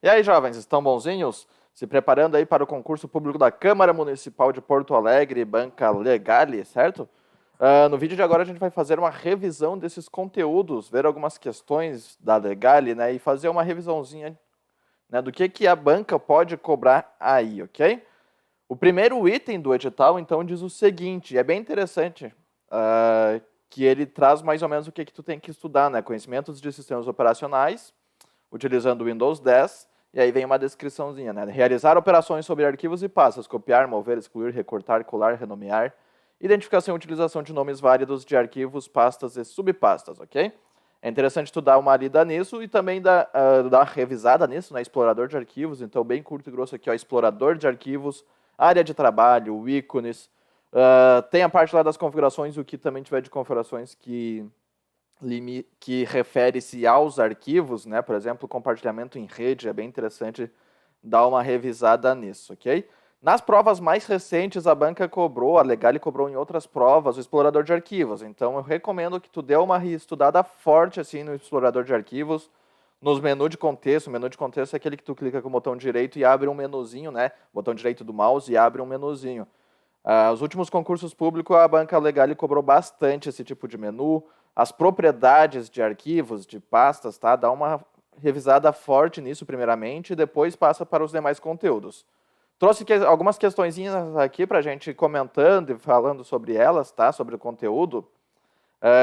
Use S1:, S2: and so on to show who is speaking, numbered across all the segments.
S1: E aí, jovens, estão bonzinhos? Se preparando aí para o concurso público da Câmara Municipal de Porto Alegre, Banca Legale, certo? No vídeo de agora a gente vai fazer uma revisão desses conteúdos, ver algumas questões da Legale, né, e fazer uma revisãozinha, né, do que a banca pode cobrar aí, ok? O primeiro item do edital, então, diz o seguinte, é bem interessante, que ele traz mais ou menos o que tu tem que estudar, né, conhecimentos de sistemas operacionais, utilizando o Windows 10, e aí vem uma descriçãozinha, né? Realizar operações sobre arquivos e pastas, copiar, mover, excluir, recortar, colar, renomear, identificação e utilização de nomes válidos de arquivos, pastas e subpastas, ok? É interessante tu dar uma lida nisso e também dar uma revisada nisso, né? Explorador de arquivos, então bem curto e grosso aqui, ó, explorador de arquivos, área de trabalho, ícones, tem a parte lá das configurações, o que também tiver de configurações que refere-se aos arquivos, né? Por exemplo, compartilhamento em rede, é bem interessante dar uma revisada nisso, ok? Nas provas mais recentes, a banca cobrou, a Legale cobrou em outras provas, o explorador de arquivos. Então, eu recomendo que tu dê uma estudada forte assim no explorador de arquivos, nos menus de contexto. O menu de contexto é aquele que tu clica com o botão direito e abre um menuzinho, né? Botão direito do mouse e abre um menuzinho. Os últimos concursos públicos, a banca Legale cobrou bastante esse tipo de menu. As propriedades de arquivos, de pastas, tá? Dá uma revisada forte nisso primeiramente e depois passa para os demais conteúdos. Trouxe algumas questõezinhas aqui para a gente ir comentando e falando sobre elas, tá? Sobre o conteúdo.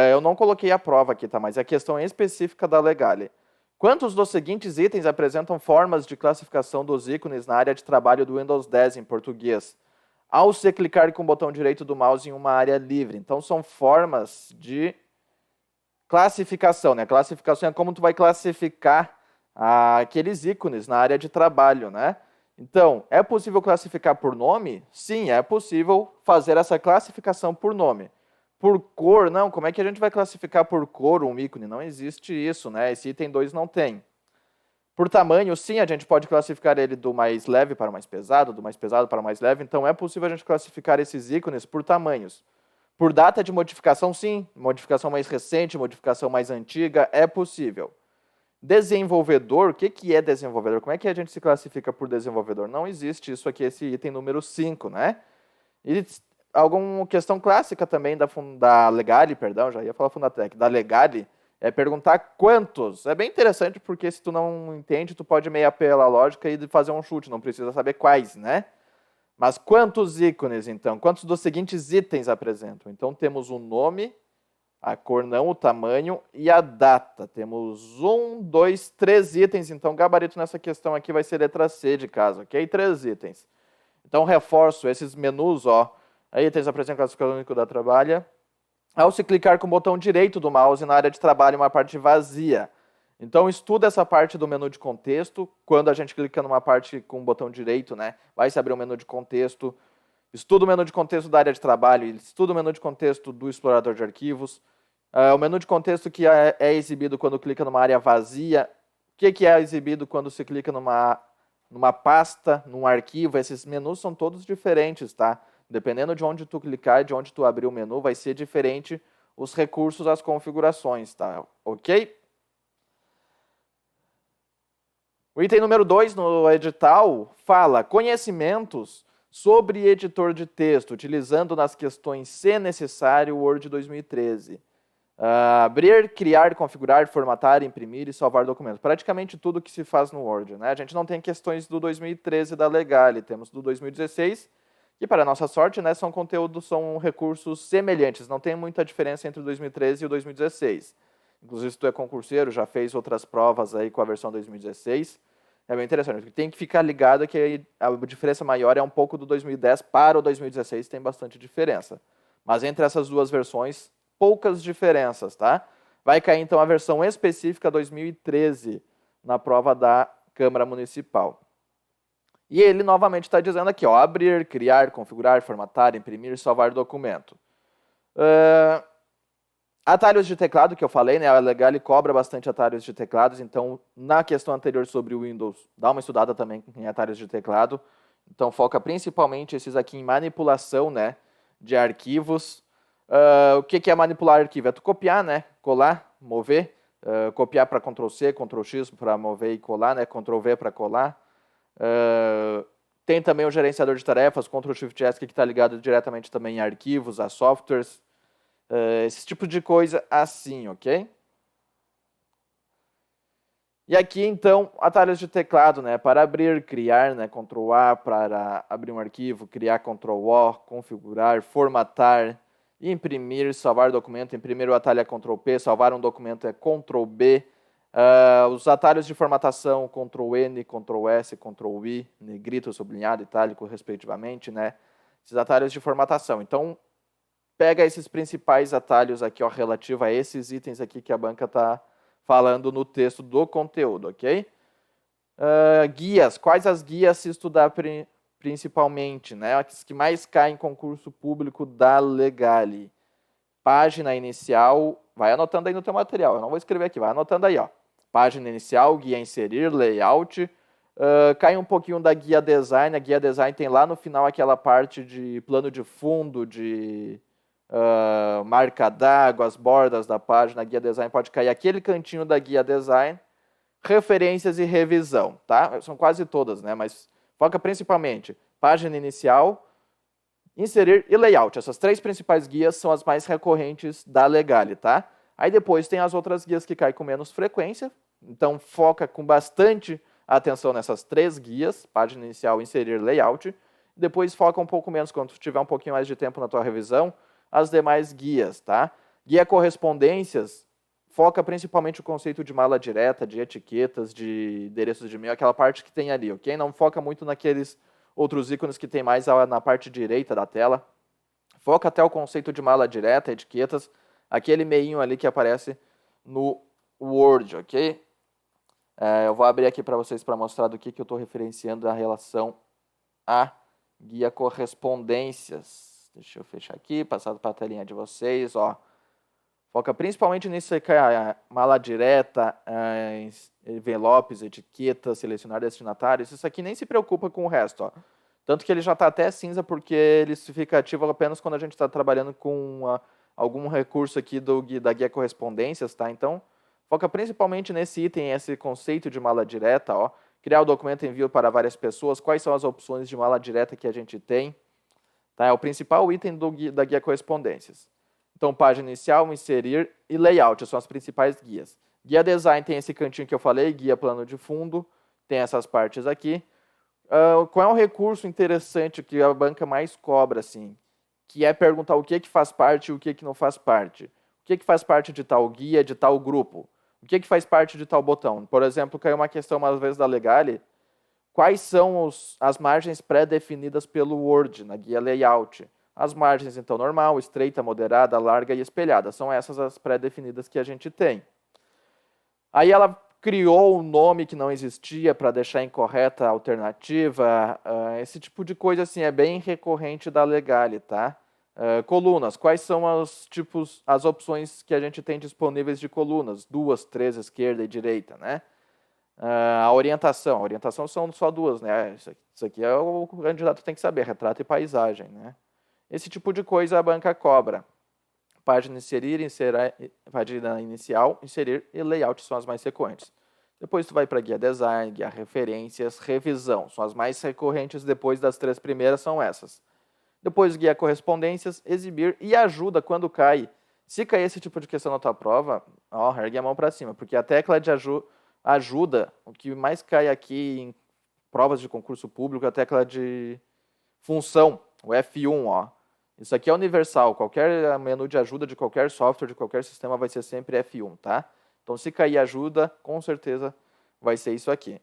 S1: Eu não coloquei a prova aqui, tá? Mas é a questão específica da Legale. Quantos dos seguintes itens apresentam formas de classificação dos ícones na área de trabalho do Windows 10 em português? Ao se clicar com o botão direito do mouse em uma área livre. Então, são formas de classificação, né? Classificação é como tu vai classificar aqueles ícones na área de trabalho, né? Então, é possível classificar por nome? Sim, é possível fazer essa classificação por nome. Por cor, não. Como é que a gente vai classificar por cor um ícone? Não existe isso, né? Esse item 2 não tem. Por tamanho, sim, a gente pode classificar ele do mais leve para o mais pesado, do mais pesado para o mais leve. Então, é possível a gente classificar esses ícones por tamanhos. Por data de modificação, sim. Modificação mais recente, modificação mais antiga, é possível. Desenvolvedor, o que é desenvolvedor? Como é que a gente se classifica por desenvolvedor? Não existe isso aqui, esse item número 5, né? E alguma questão clássica também da Legale, perdão, já ia falar Fundatec, da Legale, é perguntar quantos. É bem interessante porque se tu não entende, tu pode meio pela lógica e fazer um chute, não precisa saber quais, né? Mas quantos ícones, então? Quantos dos seguintes itens apresentam? Então, temos o nome, a cor não, o tamanho e a data. Temos 1, 2, 3 itens. Então, o gabarito nessa questão aqui vai ser letra C de casa, ok? 3 itens. Então, reforço esses menus, ó. Aí, itens apresentam classificação única da trabalha. Ao se clicar com o botão direito do mouse na área de trabalho, uma parte vazia. Então, estuda essa parte do menu de contexto. Quando a gente clica numa parte com o botão direito, né, vai se abrir o menu de contexto. Estuda o menu de contexto da área de trabalho, estuda o menu de contexto do explorador de arquivos. O menu de contexto que é exibido quando clica numa área vazia. O que é exibido quando se clica numa pasta, num arquivo. Esses menus são todos diferentes, tá? Dependendo de onde tu clicar, de onde tu abrir o menu, vai ser diferente os recursos, as configurações, tá? Ok? O item número 2 no edital fala conhecimentos sobre editor de texto, utilizando nas questões, se necessário, o Word 2013. Abrir, criar, configurar, formatar, imprimir e salvar documentos. Praticamente tudo que se faz no Word, né? A gente não tem questões do 2013 da Legale, temos do 2016, que para nossa sorte, né, são recursos semelhantes, não tem muita diferença entre o 2013 e o 2016. Inclusive, se tu é concurseiro, já fez outras provas aí com a versão 2016, é bem interessante. Tem que ficar ligado que a diferença maior é um pouco do 2010 para o 2016, tem bastante diferença. Mas entre essas duas versões, poucas diferenças, tá? Vai cair, então, a versão específica 2013 na prova da Câmara Municipal. E ele novamente está dizendo aqui, ó, abrir, criar, configurar, formatar, imprimir, salvar documento. Atalhos de teclado, que eu falei, né? A Legale cobra bastante atalhos de teclados, então na questão anterior sobre o Windows, dá uma estudada também em atalhos de teclado. Então foca principalmente esses aqui em manipulação, né, de arquivos. O que é manipular arquivo? É tu copiar, né, colar, mover. copiar para Ctrl+C, Ctrl+X para mover e colar, né? Ctrl+V para colar. Tem também o gerenciador de tarefas, Ctrl+Shift+S, que está ligado diretamente também em arquivos, a softwares, esse tipo de coisa assim, ok? E aqui, então, atalhos de teclado, né? Para abrir, criar, né? Ctrl+A para abrir um arquivo, criar Ctrl+O, configurar, formatar, imprimir, salvar documento. Imprimir o atalho é Ctrl+P, salvar um documento é Ctrl+B. Os atalhos de formatação, Ctrl+N, Ctrl+S, Ctrl+I, negrito, sublinhado, itálico, respectivamente, né? Esses atalhos de formatação. Então, pega esses principais atalhos aqui, ó, relativo a esses itens aqui que a banca está falando no texto do conteúdo, ok? Guias. Quais as guias se estudar principalmente, né? As que mais caem em concurso público da Legale. Página inicial. Vai anotando aí no teu material. Eu não vou escrever aqui, vai anotando aí, ó. Página inicial, guia inserir, layout. Cai um pouquinho da guia design. A guia design tem lá no final aquela parte de plano de fundo, de marca d'água, as bordas da página. A guia design pode cair aquele cantinho da guia design. Referências e revisão, tá? São quase todas, né? Mas foca principalmente página inicial, inserir e layout. Essas três principais guias são as mais recorrentes da Legale, tá? Aí depois tem as outras guias que caem com menos frequência. Então foca com bastante atenção nessas três guias, página inicial, inserir, layout. Depois foca um pouco menos quando tiver um pouquinho mais de tempo na tua revisão, as demais guias, tá? Guia correspondências foca principalmente o conceito de mala direta, de etiquetas, de endereços de e-mail, aquela parte que tem ali, ok? Não foca muito naqueles outros ícones que tem mais na parte direita da tela. Foca até o conceito de mala direta, etiquetas, aquele meinho ali que aparece no Word, ok? Eu vou abrir aqui para vocês para mostrar do que eu estou referenciando a relação a guia correspondências. Deixa eu fechar aqui, passar para a telinha de vocês, ó. Foca principalmente nisso aqui, mala direta, envelopes, etiquetas, selecionar destinatários. Isso aqui nem se preocupa com o resto, ó. Tanto que ele já está até cinza porque ele fica ativo apenas quando a gente está trabalhando com algum recurso aqui da guia correspondências, tá? Então, foca principalmente nesse item, esse conceito de mala direta, ó. Criar o documento envio para várias pessoas, quais são as opções de mala direta que a gente tem, tá? É o principal item da guia correspondências. Então, página inicial, inserir e layout são as principais guias. Guia design tem esse cantinho que eu falei, guia plano de fundo, tem essas partes aqui. Qual é um recurso interessante que a banca mais cobra, assim? Que é perguntar o que faz parte e o que não faz parte. O que faz parte de tal guia, de tal grupo? O que faz parte de tal botão? Por exemplo, caiu uma questão umas vezes da Legale. Quais são as margens pré-definidas pelo Word, na guia layout? As margens, então, normal, estreita, moderada, larga e espelhada. São essas as pré-definidas que a gente tem. Aí ela criou um nome que não existia para deixar incorreta a alternativa. Esse tipo de coisa assim, é bem recorrente da Legale, tá? Colunas. Quais são as opções que a gente tem disponíveis de colunas? 2, 3, esquerda e direita, né? A orientação. A orientação são só duas, né? Isso aqui é o candidato tem que saber, retrato e paisagem, né? Esse tipo de coisa a banca cobra. Página página inicial, inserir e layout são as mais recorrentes. Depois tu vai para guia design, guia referências, revisão. São as mais recorrentes depois das três primeiras, são essas. Depois guia correspondências, exibir e ajuda quando cai. Se cair esse tipo de questão na tua prova, ó, ergue a mão para cima, porque a tecla de ajuda, o que mais cai aqui em provas de concurso público, é a tecla de função, o F1, ó. Isso aqui é universal, qualquer menu de ajuda de qualquer software, de qualquer sistema vai ser sempre F1, tá? Então, se cair ajuda, com certeza vai ser isso aqui.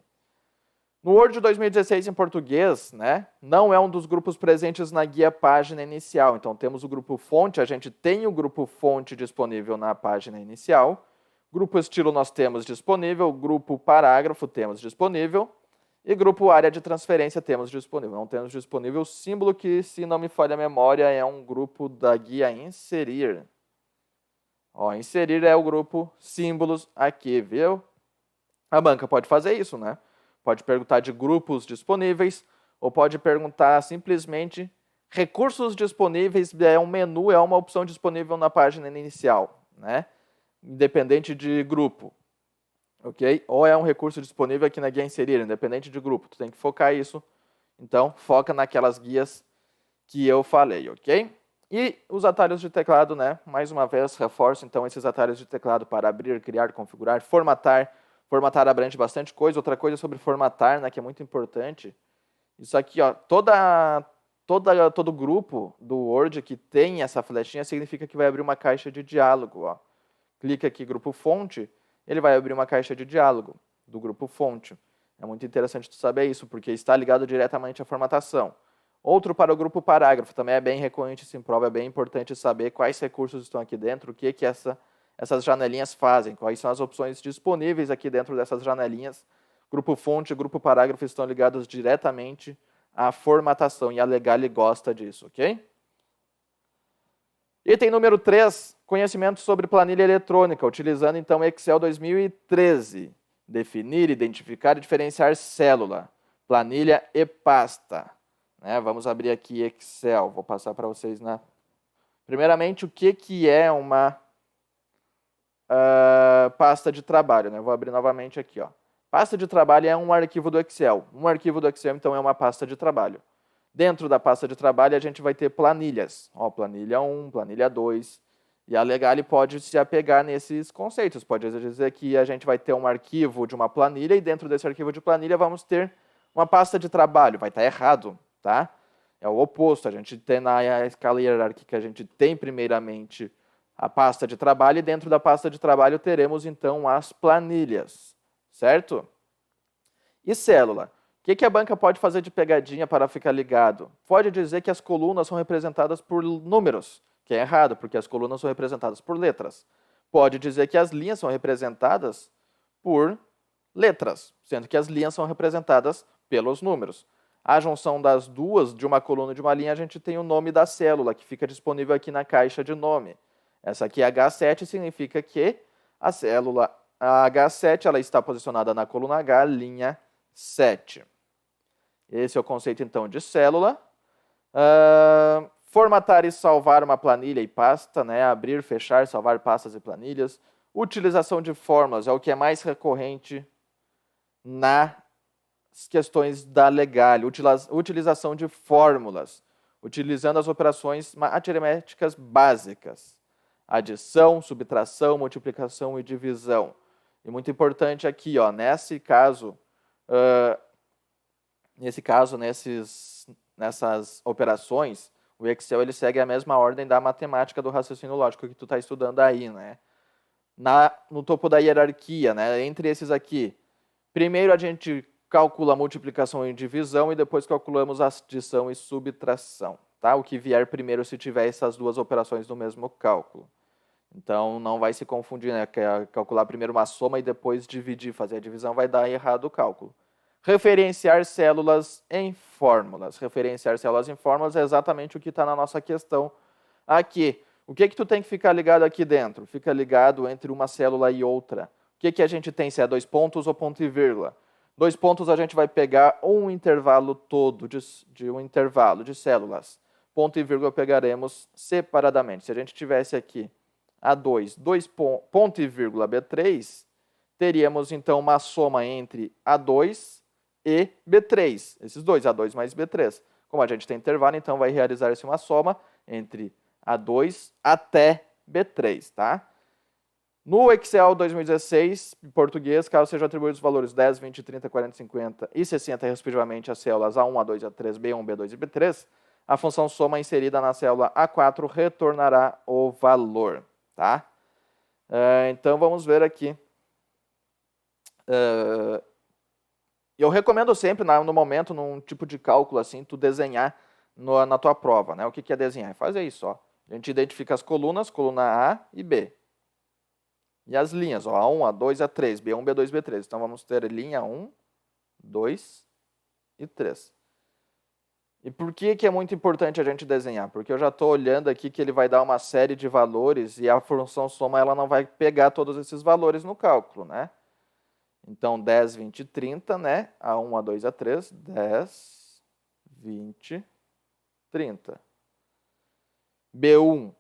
S1: No Word 2016 em português, né, não é um dos grupos presentes na guia página inicial. Então, temos o grupo fonte, a gente tem o grupo fonte disponível na página inicial. Grupo estilo nós temos disponível, grupo parágrafo temos disponível. E grupo área de transferência temos disponível. Não temos disponível o símbolo que, se não me falha a memória, é um grupo da guia inserir. Ó, inserir é o grupo símbolos aqui, viu? A banca pode fazer isso, né? Pode perguntar de grupos disponíveis ou pode perguntar simplesmente recursos disponíveis, é um menu, é uma opção disponível na página inicial, né? independente de grupo, ok? Ou é um recurso disponível aqui na guia inserir, independente de grupo. Tu tem que focar isso. Então, foca naquelas guias que eu falei, ok? E os atalhos de teclado, né? Mais uma vez, reforço então esses atalhos de teclado para abrir, criar, configurar, formatar. Formatar abrange bastante coisa. Outra coisa sobre formatar, né, que é muito importante. Isso aqui, ó, todo grupo do Word que tem essa flechinha significa que vai abrir uma caixa de diálogo, ó. Clica aqui, grupo fonte, ele vai abrir uma caixa de diálogo do grupo fonte. É muito interessante tu saber isso, porque está ligado diretamente à formatação. Outro para o grupo parágrafo, também é bem recorrente isso em prova, é bem importante saber quais recursos estão aqui dentro, o que essas janelinhas fazem, quais são as opções disponíveis aqui dentro dessas janelinhas. Grupo fonte e grupo parágrafo estão ligados diretamente à formatação, e a Legale gosta disso, ok? Item número 3, conhecimento sobre planilha eletrônica, utilizando então Excel 2013. Definir, identificar e diferenciar célula, planilha e pasta. Vamos abrir aqui Excel, vou passar para vocês Primeiramente, o que é uma pasta de trabalho? Vou abrir novamente aqui, ó. Pasta de trabalho é um arquivo do Excel. Um arquivo do Excel, então, é uma pasta de trabalho. Dentro da pasta de trabalho, a gente vai ter planilhas. Ó, planilha 1, planilha 2. E a Legale pode se apegar nesses conceitos. Pode dizer que a gente vai ter um arquivo de uma planilha e dentro desse arquivo de planilha vamos ter uma pasta de trabalho. Vai estar errado, tá? É o oposto. A gente tem na escala hierárquica, a gente tem primeiramente a pasta de trabalho e dentro da pasta de trabalho teremos então as planilhas, certo? E célula? O que a banca pode fazer de pegadinha para ficar ligado? Pode dizer que as colunas são representadas por números, que é errado, porque as colunas são representadas por letras. Pode dizer que as linhas são representadas por letras, sendo que as linhas são representadas pelos números. A junção das duas, de uma coluna e de uma linha, a gente tem o nome da célula, que fica disponível aqui na caixa de nome. Essa aqui é H7, significa que a célula H7 ela está posicionada na coluna H, linha 7. Esse é o conceito, então, de célula. Formatar e salvar uma planilha e pasta, abrir, fechar, salvar pastas e planilhas. Utilização de fórmulas é o que é mais recorrente nas questões da Legale. Utilização de fórmulas, utilizando as operações aritméticas básicas. Adição, subtração, multiplicação e divisão. E muito importante aqui, ó, nessas operações, o Excel ele segue a mesma ordem da matemática do raciocínio lógico que tu está estudando aí, no topo da hierarquia, entre esses aqui, primeiro a gente calcula a multiplicação e divisão e depois calculamos a adição e subtração, tá? O que vier primeiro se tiver essas duas operações no mesmo cálculo. Então, não vai se confundir, calcular primeiro uma soma e depois dividir, fazer a divisão vai dar errado o cálculo. Referenciar células em fórmulas. Referenciar células em fórmulas é exatamente o que está na nossa questão aqui. O que tu tem que ficar ligado aqui dentro? Fica ligado entre uma célula e outra. O que a gente tem, se é 2 pontos ou ponto e vírgula? 2 pontos a gente vai pegar um intervalo todo de um intervalo de células. Ponto e vírgula pegaremos separadamente. Se a gente tivesse aqui A2, ponto e vírgula B3, teríamos então uma soma entre A2 e B3. Esses dois, A2 mais B3. Como a gente tem intervalo, então vai realizar-se uma soma entre A2 até B3, tá? No Excel 2016, em português, caso sejam atribuídos os valores 10, 20, 30, 40, 50 e 60, respectivamente, as células A1, A2, A3, B1, B2 e B3, a função soma inserida na célula A4 retornará o valor, tá? Então, vamos ver aqui. Eu recomendo sempre, no momento, num tipo de cálculo assim, tu desenhar na tua prova, O que é desenhar? Fazer isso, ó. A gente identifica as colunas, coluna A e B. E as linhas, ó, A1, A2, A3, B1, B2, B3. Então, vamos ter linha 1, 2 e 3. E por que é muito importante a gente desenhar? Porque eu já estou olhando aqui que ele vai dar uma série de valores e a função soma ela não vai pegar todos esses valores no cálculo, Então, 10, 20, 30, A1, A2, A3, 10, 20, 30. B1,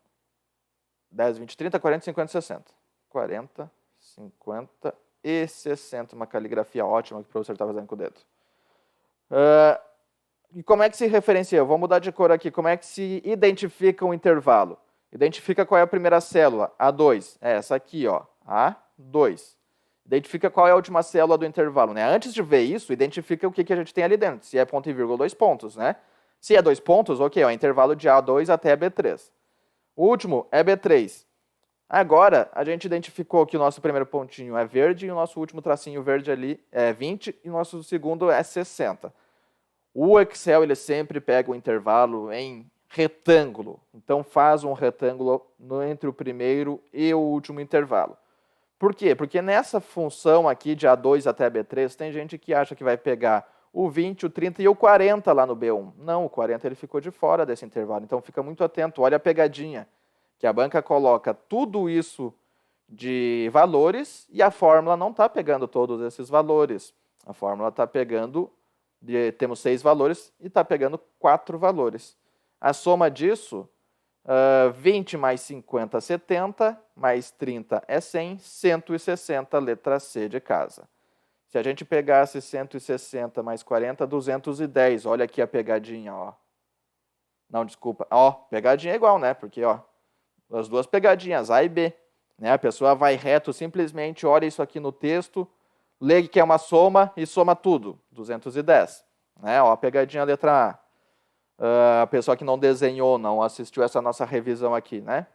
S1: 10, 20, 30, 40, 50, 60. 40, 50 e 60. Uma caligrafia ótima que o professor está fazendo com o dedo. E como é que se referencia? Eu vou mudar de cor aqui. Como é que se identifica um intervalo? Identifica qual é a primeira célula, A2. É essa aqui, ó, A2. Identifica qual é a última célula do intervalo, né? Antes de ver isso, identifica o que a gente tem ali dentro. Se é ponto e vírgula ou 2 pontos, né? Se é 2 pontos, ok, ó, intervalo de A2 até B3. O último é B3. Agora, a gente identificou que o nosso primeiro pontinho é verde e o nosso último tracinho verde ali é 20 e o nosso segundo é 60. O Excel ele sempre pega o intervalo em retângulo. Então, faz um retângulo entre o primeiro e o último intervalo. Por quê? Porque nessa função aqui de A2 até B3, tem gente que acha que vai pegar o 20, o 30 e o 40 lá no B1. Não, o 40 ele ficou de fora desse intervalo. Então, fica muito atento. Olha a pegadinha, que a banca coloca tudo isso de valores e a fórmula não está pegando todos esses valores. A fórmula está pegando, temos 6 valores e está pegando 4 valores. A soma disso, 20 mais 50, 70, mais 30 é 100, 160, letra C de casa. Se a gente pegasse 160 mais 40, 210. Olha aqui a pegadinha, ó. Não, desculpa. Ó, pegadinha é igual, né? Porque, ó, as duas pegadinhas, A e B. Né? A pessoa vai reto, simplesmente olha isso aqui no texto, lê que é uma soma e soma tudo, 210. Né? Ó, a pegadinha letra A. A pessoa que não desenhou, não assistiu essa nossa revisão aqui, né?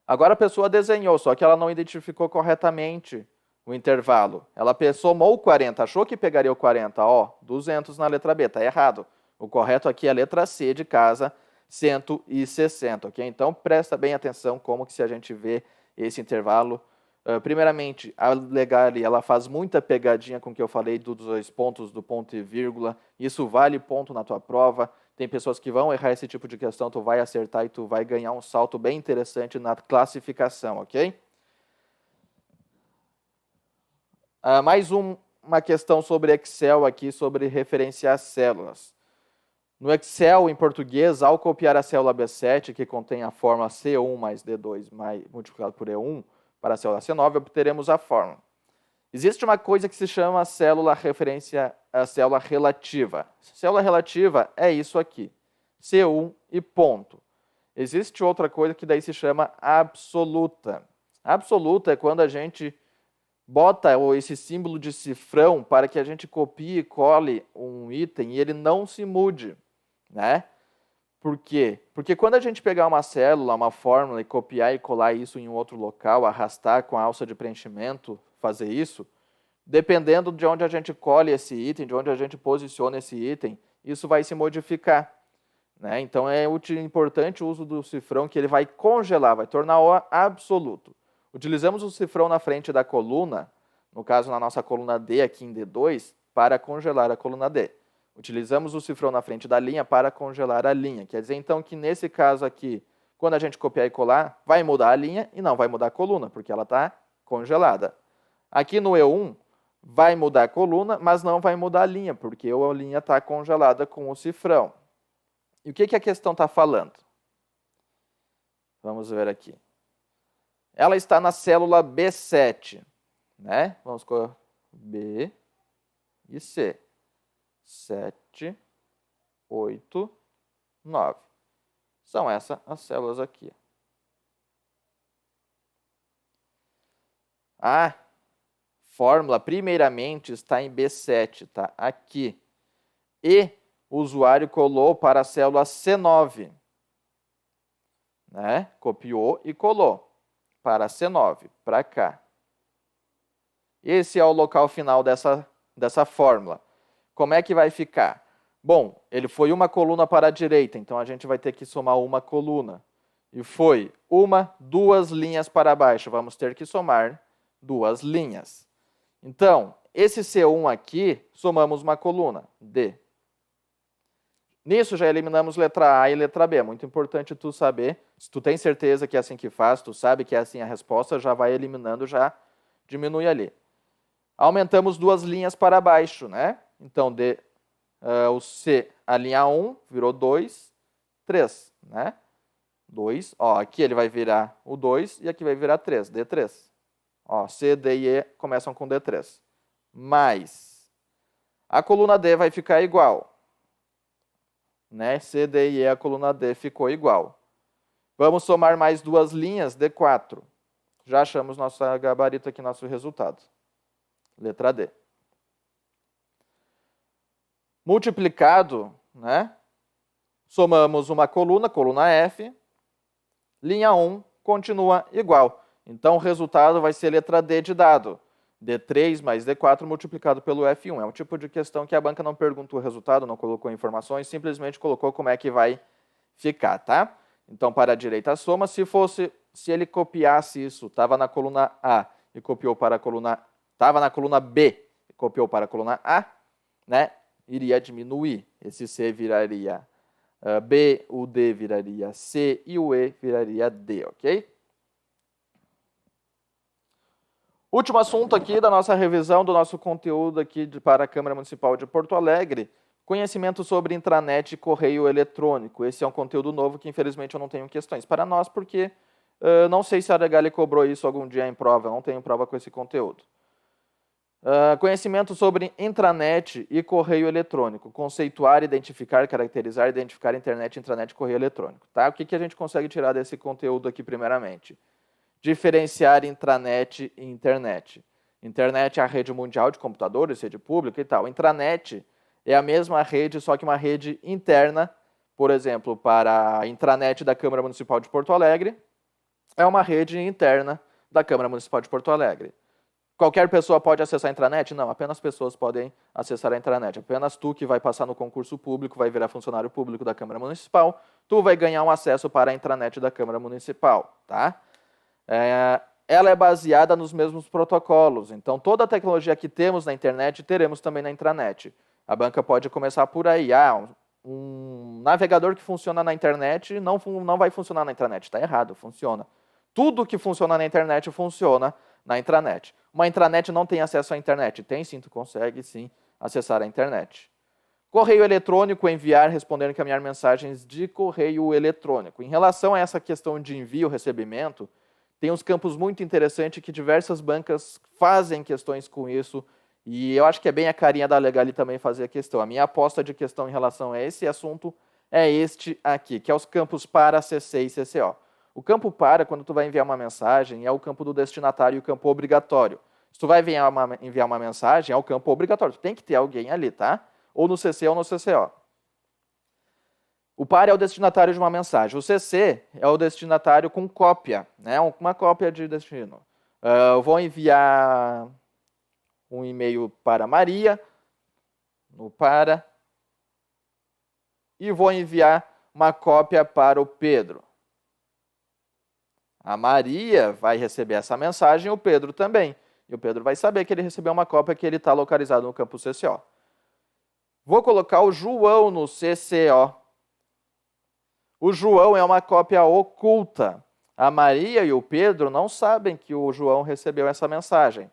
S1: Agora a pessoa desenhou, só que ela não identificou corretamente o intervalo. Ela somou o 40, achou que pegaria o 40, ó, 200 na letra B, tá errado. O correto aqui é a letra C de casa, 160, ok? Então, presta bem atenção como que se a gente vê esse intervalo. Primeiramente, a Legale, ela faz muita pegadinha com o que eu falei dos 2 pontos, do ponto e vírgula. Isso vale ponto na tua prova. Tem pessoas que vão errar esse tipo de questão, tu vai acertar e tu vai ganhar um salto bem interessante na classificação, ok? Mais uma questão sobre Excel aqui, sobre referenciar células. No Excel, em português, ao copiar a célula B7, que contém a fórmula C1 mais D2 multiplicado por E1, para a célula C9, obteremos a fórmula. Existe uma coisa que se chama célula referência, a célula relativa. Célula relativa é isso aqui, C1 e ponto. Existe outra coisa que daí se chama absoluta. Absoluta é quando a gente bota esse símbolo de cifrão para que a gente copie e cole um item e ele não se mude, né? Por quê? Porque quando a gente pegar uma célula, uma fórmula e copiar e colar isso em um outro local, arrastar com a alça de preenchimento, fazer isso, dependendo de onde a gente colhe esse item, de onde a gente posiciona esse item, isso vai se modificar, né? Então é importante o uso do cifrão, que ele vai congelar, vai tornar o absoluto. Utilizamos o cifrão na frente da coluna, no caso na nossa coluna D aqui em D2, para congelar a coluna D. Utilizamos o cifrão na frente da linha para congelar a linha. Quer dizer, então, que nesse caso aqui, quando a gente copiar e colar, vai mudar a linha e não vai mudar a coluna, porque ela está congelada. Aqui no E1, vai mudar a coluna, mas não vai mudar a linha, porque a linha está congelada com o cifrão. E o que a questão está falando? Vamos ver aqui. Ela está na célula B7, né? Vamos colocar B e C. 7, 8, 9. São essas as células aqui. A fórmula, primeiramente, está em B7, tá? Aqui. E o usuário colou para a célula C9. Né? Copiou e colou para a C9, para cá. Esse é o local final dessa fórmula. Como é que vai ficar? Bom, ele foi uma coluna para a direita, então a gente vai ter que somar uma coluna. E foi 2 linhas para baixo, vamos ter que somar 2 linhas. Então, esse C1 aqui, somamos uma coluna, D. Nisso já eliminamos letra A e letra B. É muito importante tu saber, se tu tem certeza que é assim que faz, tu sabe que é assim a resposta, já vai eliminando, já diminui ali. Aumentamos 2 linhas para baixo, né? Então, o C, a linha 1, virou 2, 3, né? 2. Ó, aqui ele vai virar o 2 e aqui vai virar 3, D3. Ó, C, D e E começam com D3. Mais a coluna D vai ficar igual. Né? C, D e E, a coluna D ficou igual. Vamos somar mais duas linhas, D4. Já achamos nosso gabarito aqui, nosso resultado. Letra D. Multiplicado, né? Somamos uma coluna, coluna F. Linha 1 continua igual. Então, o resultado vai ser letra D de dado. D3 mais D4 multiplicado pelo F1. É um tipo de questão que a banca não pergunta o resultado, não colocou informações, simplesmente colocou como é que vai ficar, tá? Então, para a direita a soma, se ele copiasse isso, estava na coluna A e copiou para a coluna... Estava na coluna B e copiou para a coluna A, né? Iria diminuir. Esse C viraria B, o D viraria C e o E viraria D, ok? Último assunto aqui da nossa revisão do nosso conteúdo aqui para a Câmara Municipal de Porto Alegre, conhecimento sobre intranet e correio eletrônico. Esse é um conteúdo novo que infelizmente eu não tenho questões para nós, porque não sei se a Arregali cobrou isso algum dia em prova, eu não tenho prova com esse conteúdo. Conhecimento sobre intranet e correio eletrônico. Conceituar, identificar, caracterizar, identificar internet, intranet e correio eletrônico. Tá? O que a gente consegue tirar desse conteúdo aqui primeiramente? Diferenciar intranet e internet. Internet é a rede mundial de computadores, rede pública e tal. Intranet é a mesma rede, só que uma rede interna. Por exemplo, para a intranet da Câmara Municipal de Porto Alegre, é uma rede interna da Câmara Municipal de Porto Alegre. Qualquer pessoa pode acessar a intranet? Não, apenas pessoas podem acessar a intranet. Apenas tu que vai passar no concurso público, vai virar funcionário público da Câmara Municipal, tu vai ganhar um acesso para a intranet da Câmara Municipal, tá? Ela é baseada nos mesmos protocolos, então toda a tecnologia que temos na internet, teremos também na intranet. A banca pode começar por aí, um navegador que funciona na internet não vai funcionar na intranet, está errado, funciona. Tudo que funciona na internet funciona na intranet. Uma intranet não tem acesso à internet? Tem sim, tu consegue sim acessar a internet. Correio eletrônico, enviar, responder, encaminhar mensagens de correio eletrônico. Em relação a essa questão de envio, recebimento, tem uns campos muito interessantes que diversas bancas fazem questões com isso, e eu acho que é bem a carinha da Arregali também fazer a questão. A minha aposta de questão em relação a esse assunto é este aqui, que é os campos para, CC e CCO. O campo para, quando tu vai enviar uma mensagem, é o campo do destinatário e o campo obrigatório. Se tu vai enviar uma mensagem, é o campo obrigatório. Tu tem que ter alguém ali, tá? Ou no CC ou no CCO. O par é o destinatário de uma mensagem. O CC é o destinatário com cópia, né? Uma cópia de destino. Eu vou enviar um e-mail para Maria, no para, e vou enviar uma cópia para o Pedro. A Maria vai receber essa mensagem, o Pedro também. E o Pedro vai saber que ele recebeu uma cópia, que ele está localizado no campo CCO. Vou colocar o João no CCO. O João é uma cópia oculta. A Maria e o Pedro não sabem que o João recebeu essa mensagem.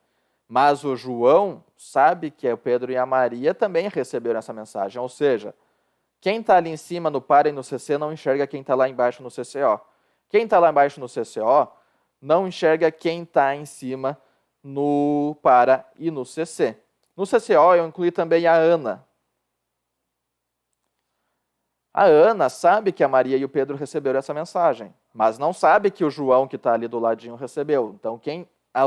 S1: Mas o João sabe que o Pedro e a Maria também receberam essa mensagem. Ou seja, quem está ali em cima no para e no CC não enxerga quem está lá embaixo no CCO. Quem está lá embaixo no CCO não enxerga quem está em cima no para e no CC. No CCO eu incluí também a Ana. A Ana sabe que a Maria e o Pedro receberam essa mensagem, mas não sabe que o João que está ali do ladinho recebeu. Então,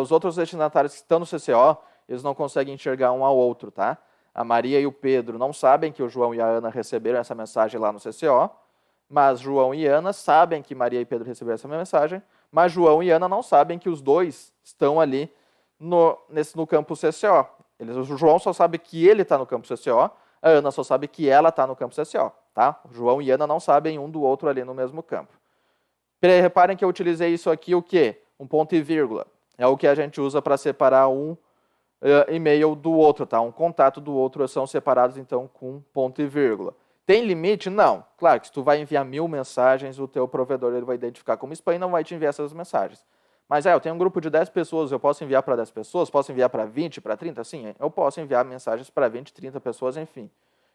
S1: os outros destinatários que estão no CCO, eles não conseguem enxergar um ao outro, tá? A Maria e o Pedro não sabem que o João e a Ana receberam essa mensagem lá no CCO, mas João e Ana sabem que Maria e Pedro receberam essa mensagem, mas João e Ana não sabem que os dois estão ali no campo CCO. O João só sabe que ele está no campo CCO, a Ana só sabe que ela está no campo CCO. Tá? O João e Ana não sabem um do outro ali no mesmo campo. Reparem que eu utilizei isso aqui, o quê? Um ponto e vírgula. É o que a gente usa para separar um e-mail do outro, tá? Um contato do outro são separados, então, com ponto e vírgula. Tem limite? Não. Claro que se tu vai enviar 1000 mensagens, o teu provedor ele vai identificar como spam e não vai te enviar essas mensagens. Mas eu tenho um grupo de 10 pessoas, eu posso enviar para 10 pessoas? Posso enviar para 20, para 30? Sim, eu posso enviar mensagens para 20, 30 pessoas, enfim.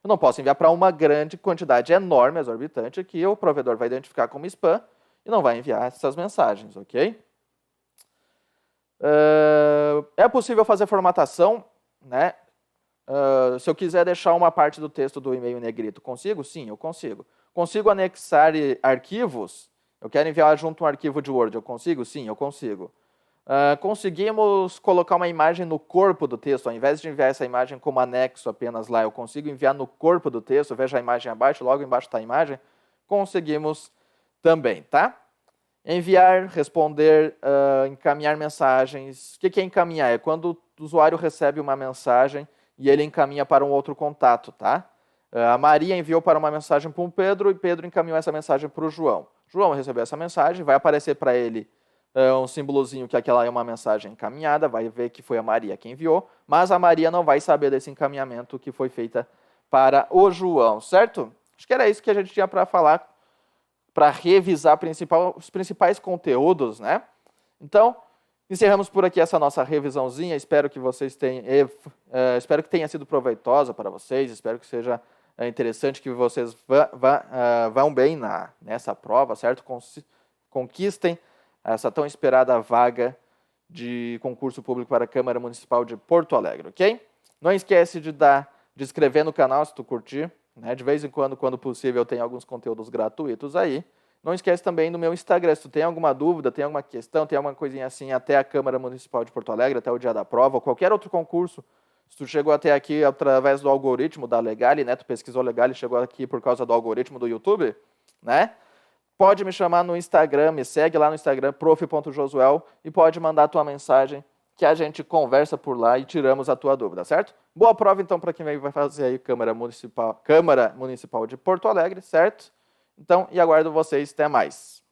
S1: Eu não posso enviar para uma grande quantidade enorme, exorbitante, que o provedor vai identificar como spam e não vai enviar essas mensagens, ok? É possível fazer formatação, né? Se eu quiser deixar uma parte do texto do e-mail em negrito, consigo? Sim, eu consigo. Consigo anexar arquivos? Eu quero enviar junto um arquivo de Word, eu consigo? Sim, eu consigo. Conseguimos colocar uma imagem no corpo do texto, ao invés de enviar essa imagem como anexo apenas lá, eu consigo enviar no corpo do texto, veja a imagem abaixo, logo embaixo está a imagem? Conseguimos também, tá? Enviar, responder, encaminhar mensagens. O que é encaminhar? É quando o usuário recebe uma mensagem e ele encaminha para um outro contato, tá? A Maria enviou para uma mensagem para o Pedro e Pedro encaminhou essa mensagem para o João. João recebeu essa mensagem, vai aparecer para ele um símbolozinho que aquela é uma mensagem encaminhada, vai ver que foi a Maria que enviou, mas a Maria não vai saber desse encaminhamento que foi feita para o João, certo? Acho que era isso que a gente tinha para falar, para revisar os principais conteúdos, né? Então, encerramos por aqui essa nossa revisãozinha. Espero que vocês tenham, espero que tenha sido proveitosa para vocês. Espero que seja interessante, que vocês vão bem nessa prova, certo? Conquistem essa tão esperada vaga de concurso público para a Câmara Municipal de Porto Alegre, ok? Não esquece de inscrever no canal se tu curtir, né? De vez em quando possível, tem alguns conteúdos gratuitos aí. Não esquece também do meu Instagram, se tu tem alguma dúvida, tem alguma questão, tem alguma coisinha assim até a Câmara Municipal de Porto Alegre, até o dia da prova, ou qualquer outro concurso, se tu chegou até aqui através do algoritmo da Legale, né? Tu pesquisou Legale e chegou aqui por causa do algoritmo do YouTube, né? Pode me chamar no Instagram, me segue lá no Instagram, prof.josuel, e pode mandar a tua mensagem, que a gente conversa por lá e tiramos a tua dúvida, certo? Boa prova, então, para quem vai fazer aí Câmara Municipal de Porto Alegre, certo? Então, e aguardo vocês. Até mais.